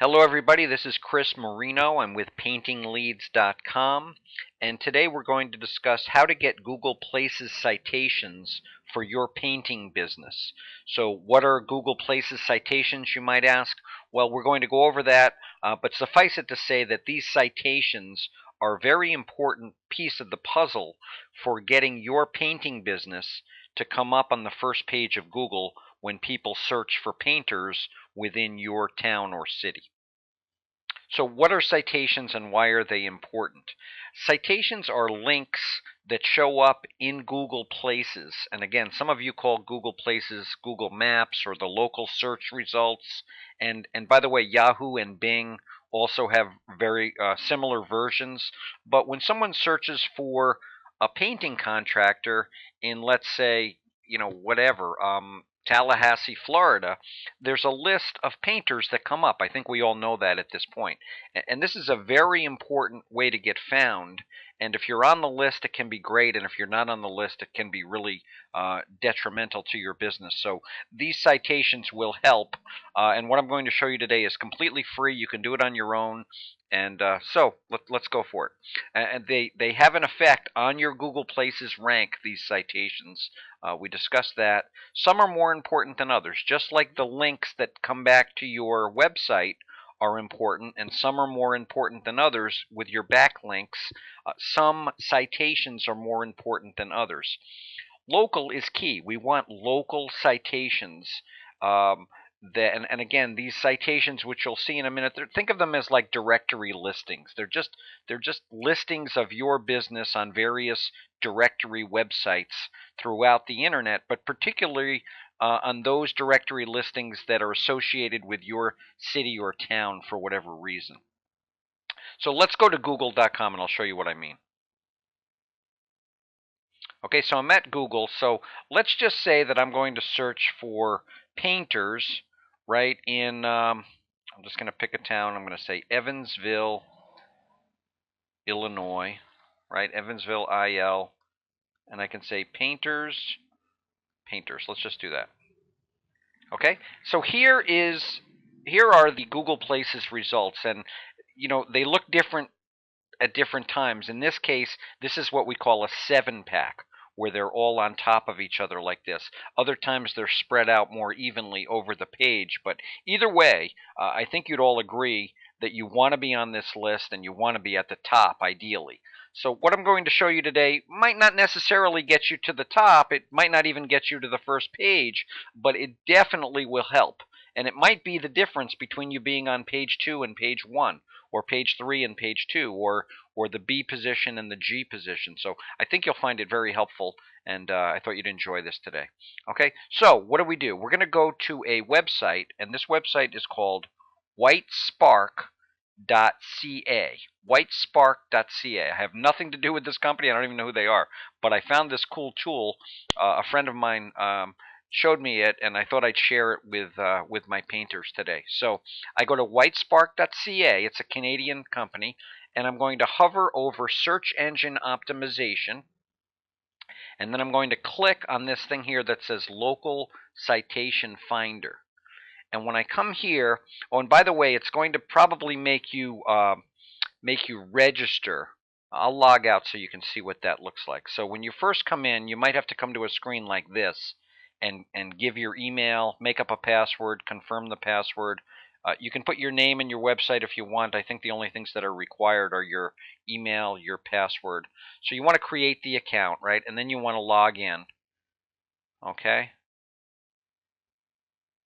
Hello, everybody. This is Chris Marino. I'm with paintingleads.com, and today we're going to discuss how to get Google Places citations for your painting business. So, what are Google Places citations, you might ask? Well, we're going to go over that, but suffice it to say that these citations are a very important piece of the puzzle for getting your painting business to come up on the first page of Google when people search for painters within your town or city. So, what are citations and why are they important? Citations are links that show up in Google Places. And again, some of you call Google Places Google Maps or the local search results. And by the way, Yahoo and Bing also have very similar versions. But when someone searches for a painting contractor in, let's say, whatever, Tallahassee, Florida, there's a list of painters that come up. I think we all know that at this point. And this is a very important way to get found. And if you're on the list, it can be great. And if you're not on the list, it can be really detrimental to your business. So these citations will help. And what I'm going to show you today is completely free. You can do it on your own. And so let's go for it. And they have an effect on your Google Places rank, these citations. We discussed that. Some are more important than others, just like the links that come back to your website are important, and some are more important than others with your backlinks. Some citations are more important than others. Local is key. We want local citations. Um, and again, these citations, which you'll see in a minute, think of them as like directory listings. They're just listings of your business on various directory websites throughout the internet, but particularly on those directory listings that are associated with your city or town for whatever reason. So let's go to google.com and I'll show you what I mean. Okay, so I'm at Google. So let's just say that I'm going to search for painters, right, I'm just going to pick a town. I'm going to say Evansville, Illinois, right, Evansville, IL, and I can say painters, painters. Let's just do that. Okay, so here are the Google Places results, and they look different at different times. In this case, this is what we call a 7-pack, where they're all on top of each other like this. Other times they're spread out more evenly over the page. But either way, I think you'd all agree that you want to be on this list and you want to be at the top, ideally. So what I'm going to show you today might not necessarily get you to the top. It might not even get you to the first page, but it definitely will help. And it might be the difference between you being on page 2 and page 1, or page 3 and page 2, or the B position and the G position. So I think you'll find it very helpful, and I thought you'd enjoy this today. Okay, so what do? We're going to go to a website, and this website is called whitespark.ca. Whitespark.ca. I have nothing to do with this company. I don't even know who they are, but I found this cool tool. A friend of mine showed me it, and I thought I'd share it with my painters today. So I go to whitespark.ca. It's a Canadian company, and I'm going to hover over search engine optimization, and then I'm going to click on this thing here that says local citation finder. And when I come here, oh, and by the way, it's going to probably make you register. I'll log out so you can see what that looks like. So when you first come in, you might have to come to a screen like this and give your email, make up a password, confirm the password. You can put your name and your website if you want. I think the only things that are required are your email, your password. So you want to create the account, right? And then you want to log in. Okay?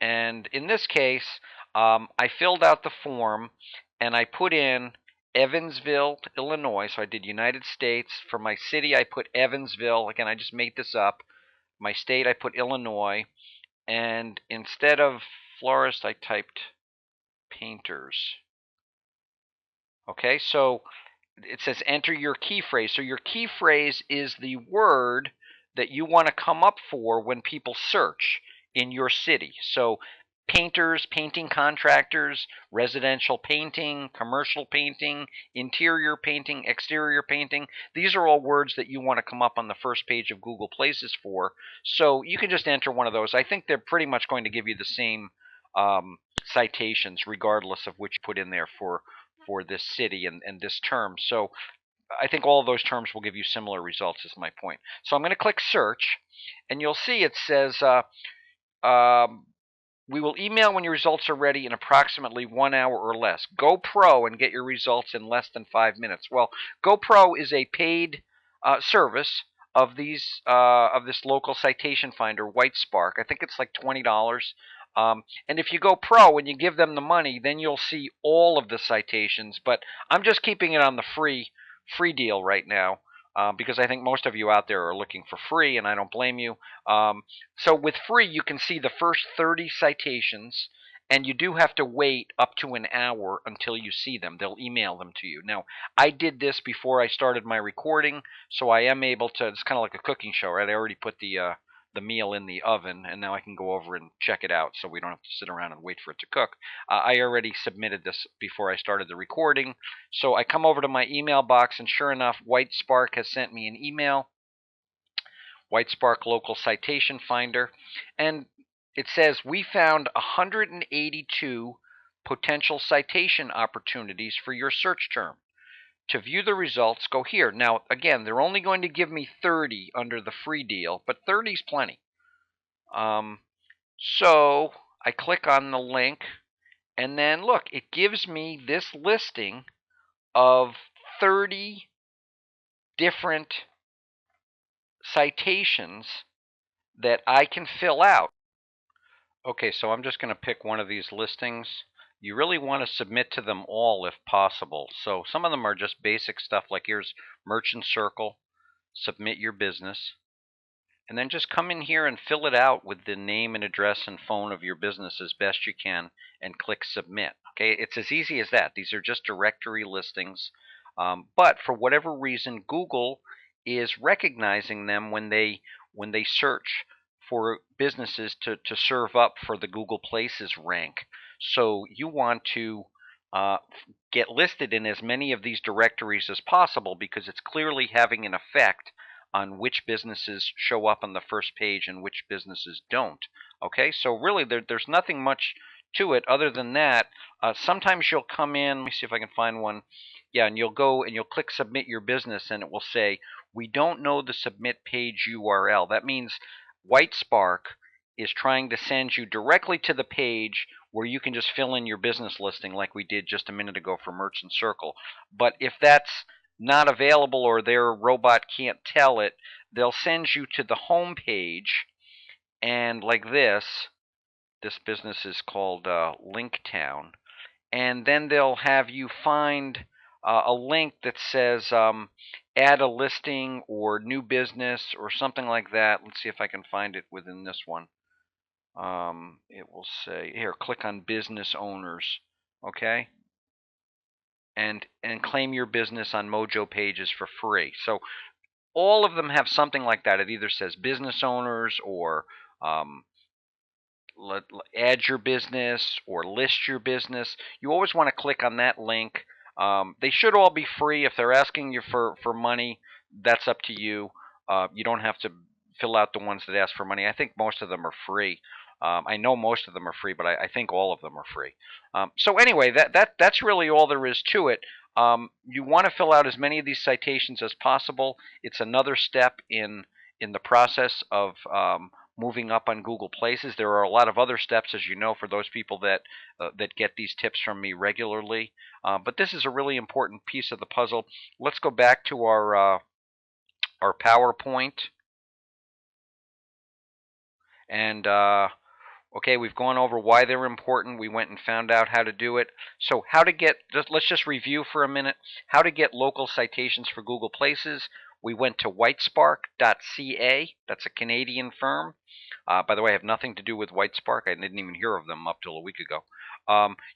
And in this case, I filled out the form and I put in Evansville, Illinois. So I did United States. For my city, I put Evansville. Again, I just made this up. My state, I put Illinois. And instead of florist, I typed painters. Okay, so it says enter your key phrase. So your key phrase is the word that you want to come up for when people search in your city. So painters, painting contractors, residential painting, commercial painting, interior painting, exterior painting. These are all words that you want to come up on the first page of Google Places for. So you can just enter one of those. I think they're pretty much going to give you the same citations, regardless of which you put in there for this city and this term. So I think all of those terms will give you similar results, is my point. So I'm going to click search, and you'll see it says um, we will email when your results are ready in approximately 1 hour or less. Go Pro and get your results in less than 5 minutes. Well, Go Pro is a paid service of this local citation finder, WhiteSpark. I think it's like $20. And if you go Pro and you give them the money, then you'll see all of the citations. But I'm just keeping it on the free deal right now. Because I think most of you out there are looking for free, and I don't blame you. So with free, you can see the first 30 citations, and you do have to wait up to an hour until you see them. They'll email them to you. Now, I did this before I started my recording, so I am able to. It's kind of like a cooking show, right? I already put the meal in the oven, and now I can go over and check it out, so we don't have to sit around and wait for it to cook. I already submitted this before I started the recording, so I come over to my email box, and sure enough, WhiteSpark has sent me an email. WhiteSpark Local Citation Finder, and it says we found 182 potential citation opportunities for your search term. To view the results, go here. Now, again, they're only going to give me 30 under the free deal, but 30 is plenty. So I click on the link, and then look, it gives me this listing of 30 different citations that I can fill out. Okay, so I'm just going to pick one of these listings. You really want to submit to them all if possible. So some of them are just basic stuff, like here's Merchant Circle, submit your business. And then just come in here and fill it out with the name and address and phone of your business as best you can, and click submit. Okay, it's as easy as that. These are just directory listings. But for whatever reason, Google is recognizing them when they search for businesses to serve up for the Google Places rank. So you want to get listed in as many of these directories as possible, because it's clearly having an effect on which businesses show up on the first page and which businesses don't. Okay, so really there's nothing much to it other than that. Sometimes you'll come in, let me see if I can find one. Yeah, and you'll go and you'll click submit your business, and it will say, we don't know the submit page URL. That means WhiteSpark is trying to send you directly to the page where you can just fill in your business listing like we did just a minute ago for Merchant Circle. But if that's not available, or their robot can't tell it, they'll send you to the home page, and like this business is called Linktown, and then they'll have you find a link that says add a listing or new business or something like that. Let's see if I can find it within this one. It will say here, click on business owners. Okay, and claim your business on Mojo pages for free. So all of them have something like that. It either says business owners, or add your business, or list your business. You always want to click on that link. They should all be free. If they're asking you for money, that's up to you. You don't have to fill out the ones that ask for money. I think most of them are free. I know most of them are free, but I think all of them are free. So anyway, that's really all there is to it. You want to fill out as many of these citations as possible. It's another step in the process of moving up on Google Places. There are a lot of other steps, as you know, for those people that get these tips from me regularly. But this is a really important piece of the puzzle. Let's go back to our PowerPoint. And okay, we've gone over why they're important. We went and found out how to do it. So how to get, let's just review for a minute, how to get local citations for Google Places. We went to whitespark.ca. That's a Canadian firm. By the way, I have nothing to do with WhiteSpark. I didn't even hear of them up till a week ago.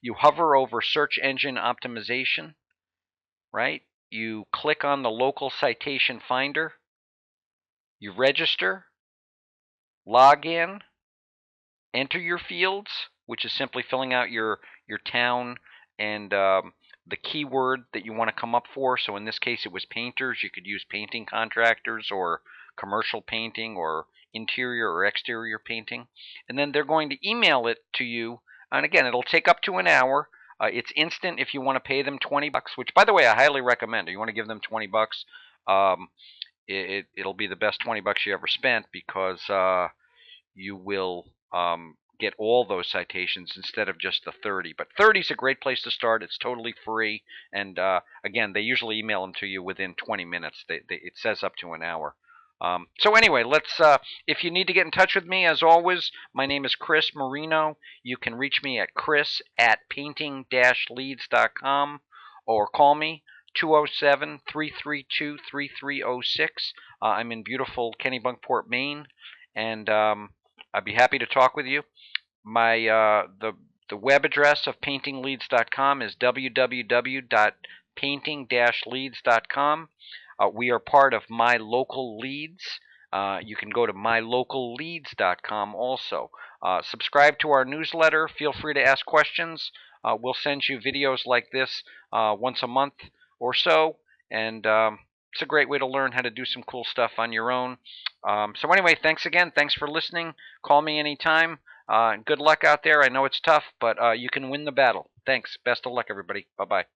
You hover over search engine optimization, right? You click on the local citation finder. You register, log in, enter your fields, which is simply filling out your town and the keyword that you want to come up for. So in this case, it was painters. You could use painting contractors, or commercial painting, or interior or exterior painting. And then they're going to email it to you And again, it'll take up to an hour. It's instant if you want to pay them $20, which, by the way, I highly recommend. If you want to give them $20, um, it'll be the best $20 you ever spent, because you will get all those citations instead of just the 30. But 30 is a great place to start. It's totally free, and again, they usually email them to you within 20 minutes. It says up to an hour. So anyway, let's. If you need to get in touch with me, as always, my name is Chris Marino. You can reach me at chris@painting-leads.com, or call me 207-332-3306. I'm in beautiful Kennebunkport, Maine, and I'd be happy to talk with you. My the web address of paintingleads.com is www.painting-leads.com. We are part of My Local Leads. You can go to mylocalleads.com also. Subscribe to our newsletter. Feel free to ask questions. We'll send you videos like this once a month or so, and it's a great way to learn how to do some cool stuff on your own. So anyway, thanks again. Thanks for listening. Call me anytime. Good luck out there. I know it's tough, but you can win the battle. Thanks. Best of luck, everybody. Bye-bye.